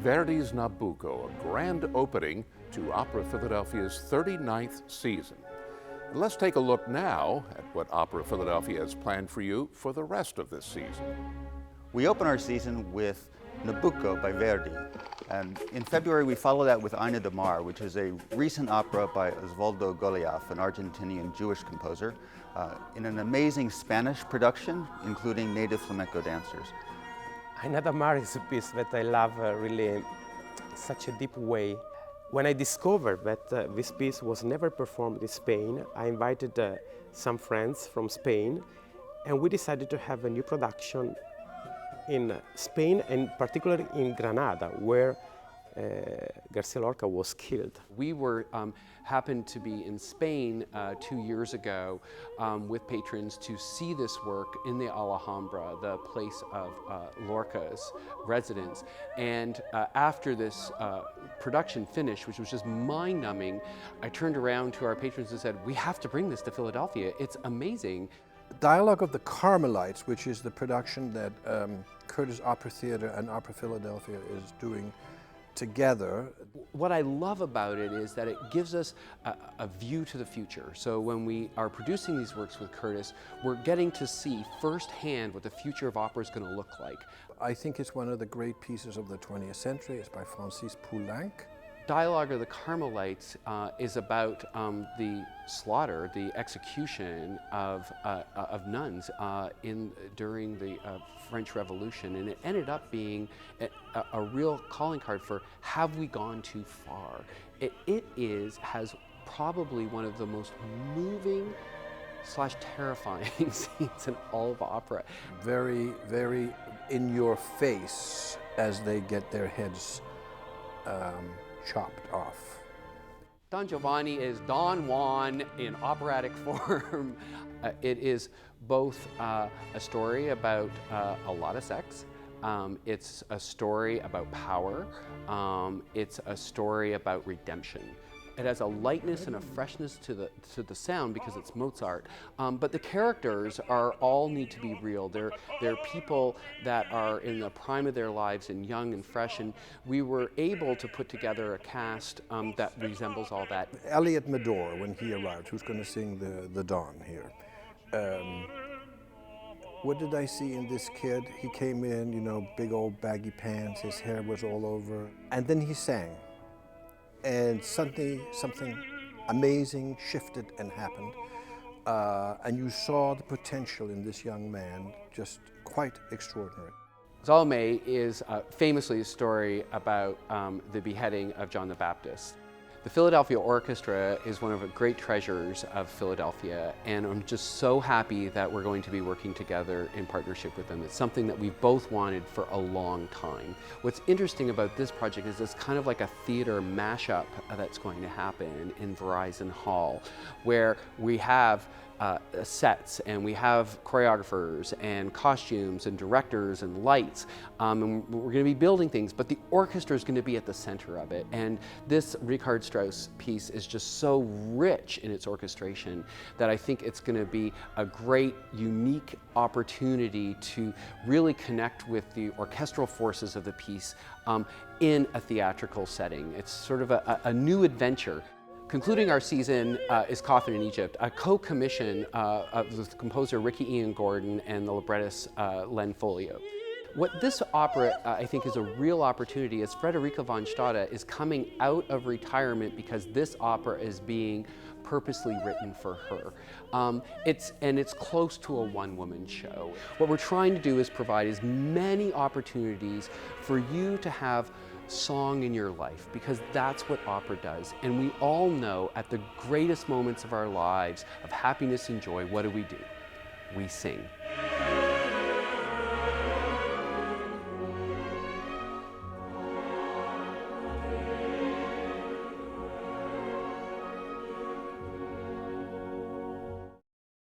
Verdi's Nabucco, a grand opening to Opera Philadelphia's 39th season. And let's take a look now at what Opera Philadelphia has planned for you for the rest of this season. We open our season with Nabucco by Verdi, and in February we follow that with Aina de Mar, which is a recent opera by Osvaldo Golijov, an Argentinian Jewish composer, in an amazing Spanish production, including native flamenco dancers. Aina de Mar is a piece that I love really in such a deep way. When I discovered that this piece was never performed in Spain, I invited some friends from Spain, and we decided to have a new production in Spain, and particularly in Granada, where Garcia Lorca was killed. We happened to be in Spain 2 years ago with patrons to see this work in the Alhambra, the place of Lorca's residence. And after this production finished, which was just mind-numbing, I turned around to our patrons and said, "We have to bring this to Philadelphia. It's amazing." Dialogue of the Carmelites, which is the production that Curtis Opera Theater and Opera Philadelphia is doing together. What I love about it is that it gives us a view to the future. So when we are producing these works with Curtis, we're getting to see firsthand what the future of opera is going to look like. I think it's one of the great pieces of the 20th century. It's by Francis Poulenc. Dialogue of the Carmelites is about the slaughter, the execution of nuns during the French Revolution, and it ended up being a real calling card for have we gone too far? It has probably one of the most moving / terrifying scenes in all of opera. Very, very in your face as they get their heads chopped off. Don Giovanni is Don Juan in operatic form. It is both a story about a lot of sex. It's a story about power. It's a story about redemption. It has a lightness and a freshness to the sound because it's Mozart, but the characters all need to be real. They're people that are in the prime of their lives and young and fresh, and we were able to put together a cast that resembles all that. Elliot Medor, when he arrived, who's going to sing the Dawn here. What did I see in this kid? He came in, you know, big old baggy pants, his hair was all over, and then he sang. And suddenly something amazing shifted and happened, and you saw the potential in this young man, just quite extraordinary. Salome is famously a story about the beheading of John the Baptist. The Philadelphia Orchestra is one of the great treasures of Philadelphia, and I'm just so happy that we're going to be working together in partnership with them. It's something that we've both wanted for a long time. What's interesting about this project is it's kind of like a theater mashup that's going to happen in Verizon Hall, where we have sets, and we have choreographers and costumes and directors and lights, and we're going to be building things, but the orchestra is going to be at the center of it. And this Richard Strauss piece is just so rich in its orchestration that I think it's going to be a great, unique opportunity to really connect with the orchestral forces of the piece in a theatrical setting. It's sort of a new adventure. Concluding our season is Coffin in Egypt, a co-commission of the composer Ricky Ian Gordon and the librettist Len Folio. What this opera, I think, is a real opportunity is Frederica von Stade is coming out of retirement because this opera is being purposely written for her. It's close to a one-woman show. What we're trying to do is provide as many opportunities for you to have song in your life, because that's what opera does. And we all know at the greatest moments of our lives of happiness and joy, what do? We sing.